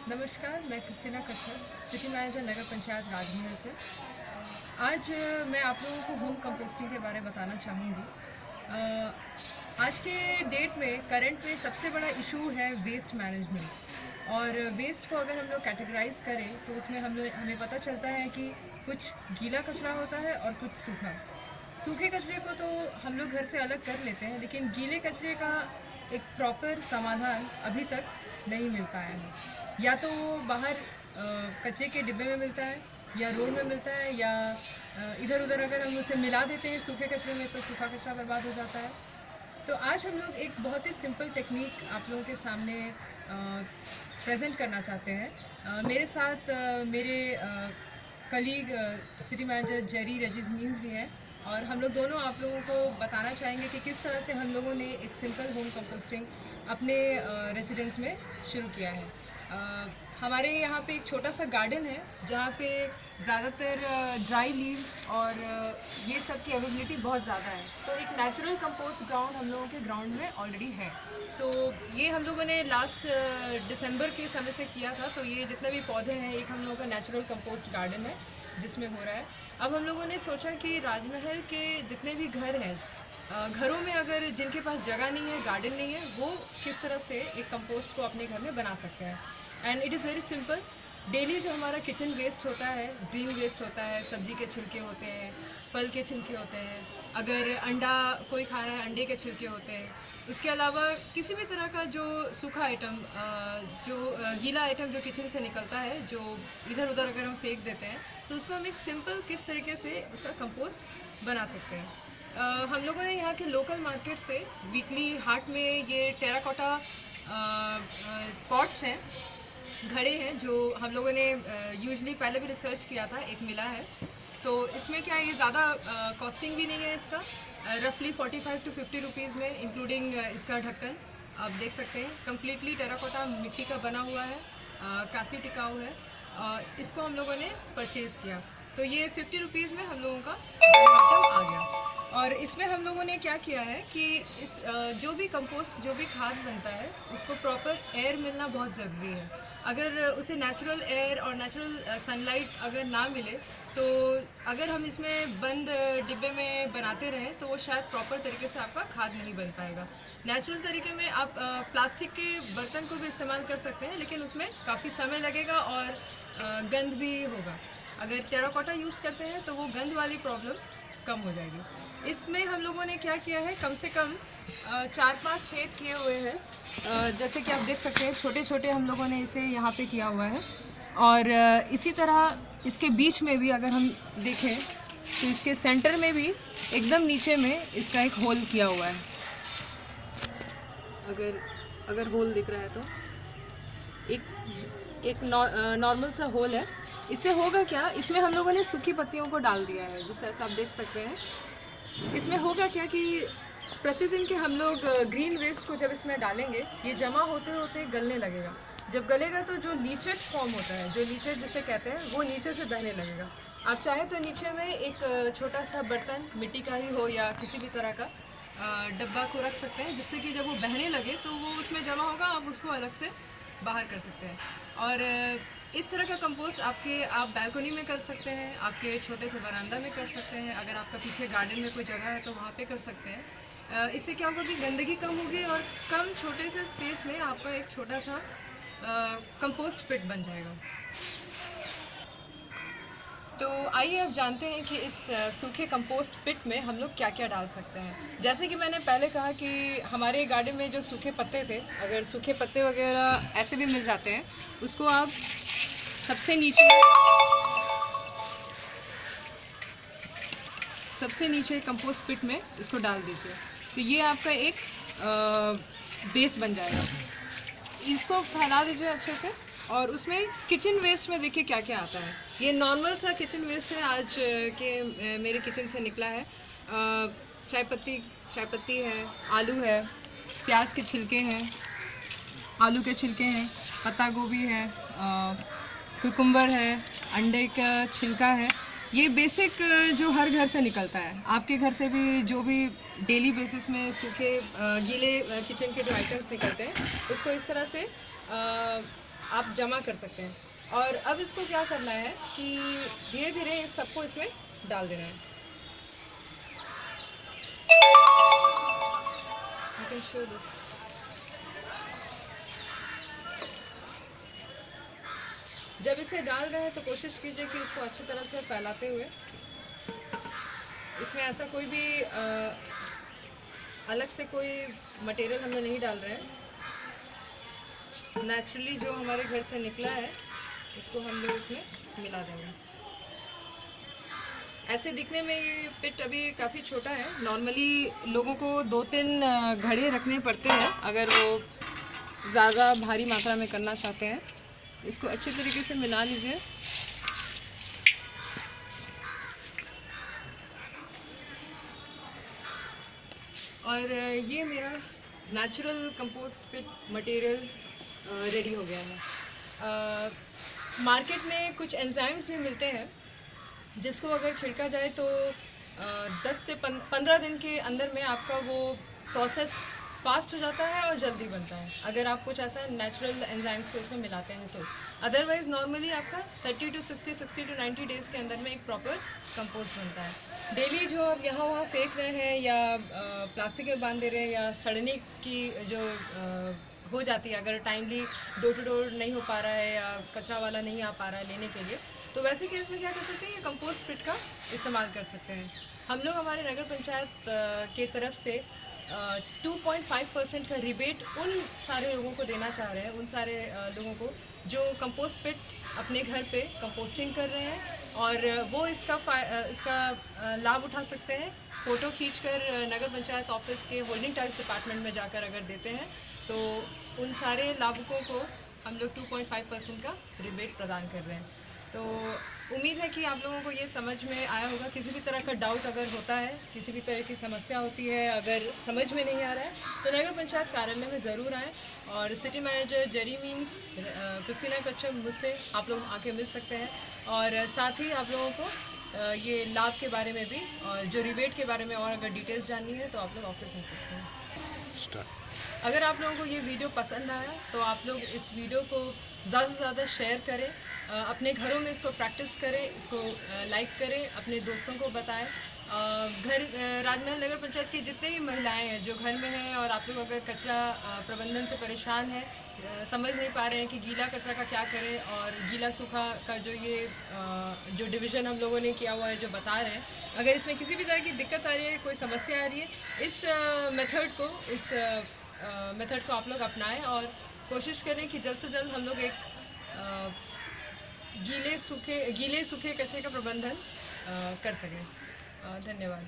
नमस्कार, मैं Christina कच्छर, city manager नगर पंचायत राजमहल से। आज मैं आप लोगों को होम कंपोस्टिंग के बारे में बताना चाहूँगी। आज के डेट में करंट में सबसे बड़ा इशू है वेस्ट मैनेजमेंट। और वेस्ट को अगर हम लोग कैटेगराइज करें तो उसमें हमें पता चलता है कि कुछ गीला कचरा होता है और कुछ सूखा। सूखे कचरे को तो हम लोग घर से अलग कर लेते हैं, लेकिन गीले कचरे का एक प्रॉपर समाधान अभी तक नहीं मिल पाया है। या तो वो बाहर कचरे के डिब्बे में मिलता है, या रोड में मिलता है, या इधर उधर अगर हम उसे मिला देते हैं सूखे कचरे में तो सूखा कचरा बर्बाद हो जाता है। तो आज हम लोग एक बहुत ही सिंपल टेक्निक आप लोगों के सामने प्रेजेंट करना चाहते हैं। मेरे साथ मेरे कलीग सिटी मैनेजर जेरी रजिज़ भी हैं, और हम लोग दोनों आप लोगों को बताना चाहेंगे कि किस तरह से हम लोगों ने एक सिंपल होम कंपोस्टिंग अपने रेसिडेंस में शुरू किया है। हमारे यहाँ पे एक छोटा सा गार्डन है जहाँ पे ज़्यादातर ड्राई लीव्स और ये सब की अवेलेबिलिटी बहुत ज़्यादा है। तो एक नेचुरल कंपोस्ट ग्राउंड हम लोगों के ग्राउंड में ऑलरेडी है। तो ये हम लोगों ने लास्ट दिसंबर के समय से किया था। तो ये जितने भी पौधे हैं, एक हम लोगों का नेचुरल कंपोस्ट गार्डन है जिसमें हो रहा है। अब हम लोगों ने सोचा कि राजमहल के जितने भी घर हैं, घरों में अगर जिनके पास जगह नहीं है, गार्डन नहीं है, वो किस तरह से एक कंपोस्ट को अपने घर में बना सकते हैं। And it is very simple. Daily जो हमारा किचन वेस्ट होता है, ग्रीन वेस्ट होता है, सब्जी के छिलके होते हैं, फल के छिलके होते हैं, अगर अंडा कोई खा रहा है अंडे के छिलके होते हैं, उसके अलावा किसी भी तरह का जो सूखा आइटम, जो गीला आइटम जो किचन से निकलता है, जो इधर उधर अगर हम फेंक देते हैं, तो उसको हम एक सिंपल किस तरीके से उसका कंपोस्ट बना सकते हैं। हम लोगों ने यहाँ के लोकल मार्केट से वीकली हाट में ये टेराकोटा पॉट्स हैं, घड़े हैं, जो हम लोगों ने यूजली पहले भी रिसर्च किया था, एक मिला है। तो इसमें क्या है, ये ज़्यादा कॉस्टिंग भी नहीं है इसका, रफली 45 to 50 रुपीज़ में, इंक्लूडिंग इसका ढक्कन। आप देख सकते हैं कम्प्लीटली टेराकोटा मिट्टी का बना हुआ है, काफ़ी टिकाऊ है। इसको हम लोगों ने परचेज़ किया, तो ये 50 रुपीज़ में हम लोगों का आइटम आ गया। और इसमें हम लोगों ने क्या किया है कि इस जो भी कंपोस्ट, जो भी खाद बनता है, उसको प्रॉपर एयर मिलना बहुत ज़रूरी है। अगर उसे नेचुरल एयर और नेचुरल सनलाइट अगर ना मिले, तो अगर हम इसमें बंद डिब्बे में बनाते रहें तो वो शायद प्रॉपर तरीके से आपका खाद नहीं बन पाएगा। नेचुरल तरीके में आप प्लास्टिक के बर्तन को भी इस्तेमाल कर सकते हैं, लेकिन उसमें काफ़ी समय लगेगा और गंद भी होगा। अगर टेराकोटा यूज़ करते हैं तो वो गंद वाली प्रॉब्लम कम हो जाएगी। इसमें हम लोगों ने क्या किया है, कम से कम 4-5 छेद किए हुए हैं, जैसे कि आप देख सकते हैं, छोटे छोटे हम लोगों ने इसे यहाँ पे किया हुआ है। और इसी तरह इसके बीच में भी अगर हम देखें तो इसके सेंटर में भी एकदम नीचे में इसका एक होल किया हुआ है। अगर होल दिख रहा है तो एक नॉर्मल सा होल है। इससे होगा क्या, इसमें हम लोगों ने सूखी पत्तियों को डाल दिया है, जिस तरह से आप देख सकते हैं। इसमें होगा क्या कि प्रतिदिन के हम लोग ग्रीन वेस्ट को जब इसमें डालेंगे, ये जमा होते होते गलने लगेगा। जब गलेगा तो जो लीचेट फॉर्म होता है, जो लीचेट जिसे कहते हैं, वो नीचे से बहने लगेगा। आप चाहें तो नीचे में एक छोटा सा बर्तन, मिट्टी का ही हो या किसी भी तरह का डब्बा को रख सकते हैं, जिससे कि जब वो बहने लगे तो वो उसमें जमा होगा, आप उसको अलग से बाहर कर सकते हैं। और इस तरह का कंपोस्ट आप बैल्कनी में कर सकते हैं, आपके छोटे से बरामदा में कर सकते हैं, अगर आपका पीछे गार्डन में कोई जगह है तो वहाँ पे कर सकते हैं। इससे क्या होगा कि गंदगी कम होगी और कम छोटे से स्पेस में आपका एक छोटा सा कंपोस्ट पिट बन जाएगा। तो आइए अब जानते हैं कि इस सूखे कंपोस्ट पिट में हम लोग क्या क्या डाल सकते हैं। जैसे कि मैंने पहले कहा कि हमारे गार्डन में जो सूखे पत्ते थे, अगर सूखे पत्ते वगैरह ऐसे भी मिल जाते हैं, उसको आप सबसे नीचे कंपोस्ट पिट में इसको डाल दीजिए। तो ये आपका एक बेस बन जाएगा। इसको फैला दीजिए अच्छे से, और उसमें किचन वेस्ट में देखिए क्या क्या आता है। ये नॉर्मल सा किचन वेस्ट है, आज के मेरे किचन से निकला है। चाय पत्ती है, आलू है, प्याज के छिलके हैं, आलू के छिलके हैं, पत्ता गोभी है, कुकुम्बर है, अंडे का छिलका है। ये बेसिक जो हर घर से निकलता है, आपके घर से भी जो भी डेली बेसिस में सूखे गीले किचन के जो आइटम्स निकलते हैं, उसको इस तरह से आप जमा कर सकते हैं। और अब इसको क्या करना है कि धीरे धीरे इस सबको इसमें डाल देना है। You can show this. जब इसे डाल रहे हैं तो कोशिश कीजिए कि इसको अच्छी तरह से फैलाते हुए, इसमें ऐसा कोई भी अलग से कोई मटेरियल हम लोग नहीं डाल रहे हैं। नेचुरली जो हमारे घर से निकला है उसको हम लोग इसमें मिला देंगे। ऐसे दिखने में ये पिट अभी काफ़ी छोटा है। नॉर्मली लोगों को 2-3 घड़े रखने पड़ते हैं अगर वो ज़्यादा भारी मात्रा में करना चाहते हैं। इसको अच्छे तरीके से मिला लीजिए। और ये मेरा natural compost pit material ready हो गया है। मार्केट में कुछ एंजाइम्स भी मिलते हैं जिसको अगर छिड़का जाए तो 10 से 15 दिन के अंदर में आपका वो प्रोसेस फास्ट हो जाता है और जल्दी बनता है, अगर आप कुछ ऐसा नेचुरल एंजाइम्स को इसमें मिलाते हैं तो। अदरवाइज़ नॉर्मली आपका 30 to 60 to 90 डेज़ के अंदर में एक प्रॉपर कंपोस्ट बनता है। डेली जो आप यहाँ वहाँ फेंक रहे हैं या प्लास्टिक में बांध दे रहे हैं या सड़ने की जो हो जाती है, अगर टाइमली डोर टू डोर नहीं हो पा रहा है या कचरा वाला नहीं आ पा रहा है लेने के लिए, तो वैसे केस में क्या कर सकते हैं, ये कंपोस्ट पिट का इस्तेमाल कर सकते हैं। हम लोग हमारे नगर पंचायत के तरफ से 2.5% का रिबेट उन सारे लोगों को देना चाह रहे हैं, उन सारे लोगों को जो कंपोस्ट पिट अपने घर पे कंपोस्टिंग कर रहे हैं और वो इसका लाभ उठा सकते हैं। फ़ोटो खींचकर नगर पंचायत ऑफिस के होल्डिंग टैक्स डिपार्टमेंट में जाकर अगर देते हैं तो उन सारे लाभुकों को हम लोग 2.5% का रिबेट प्रदान कर रहे हैं। तो उम्मीद है कि आप लोगों को ये समझ में आया होगा। किसी भी तरह का डाउट अगर होता है, किसी भी तरह की समस्या होती है, अगर समझ में नहीं आ रहा है तो नगर पंचायत कार्यालय में ज़रूर आएँ और city manager Jerry Minz Christina Kachhap मुझसे आप लोग आके मिल सकते हैं। और साथ ही आप लोगों को ये लाभ के बारे में भी और जो रिबेट के बारे में और अगर डिटेल्स जाननी है तो आप लोग ऑफिस आ सकते हैं। अगर आप लोगों को ये वीडियो पसंद आया तो आप लोग इस वीडियो को ज़्यादा से ज़्यादा शेयर करें, अपने घरों में इसको प्रैक्टिस करें, इसको लाइक करें, अपने दोस्तों को बताएं। राजमहल नगर पंचायत की जितने भी महिलाएं हैं जो घर में हैं और आप लोग अगर कचरा प्रबंधन से परेशान हैं, समझ नहीं पा रहे हैं कि गीला कचरा का क्या करें और गीला सूखा का जो डिवीज़न हम लोगों ने किया हुआ है जो बता रहे हैं, अगर इसमें किसी भी तरह की दिक्कत आ रही है, कोई समस्या आ रही है, इस मेथड को आप लोग अपनाएं और कोशिश करें कि जल्द से जल्द हम लोग एक गीले सूखे कचरे का प्रबंधन कर सकें। धन्यवाद।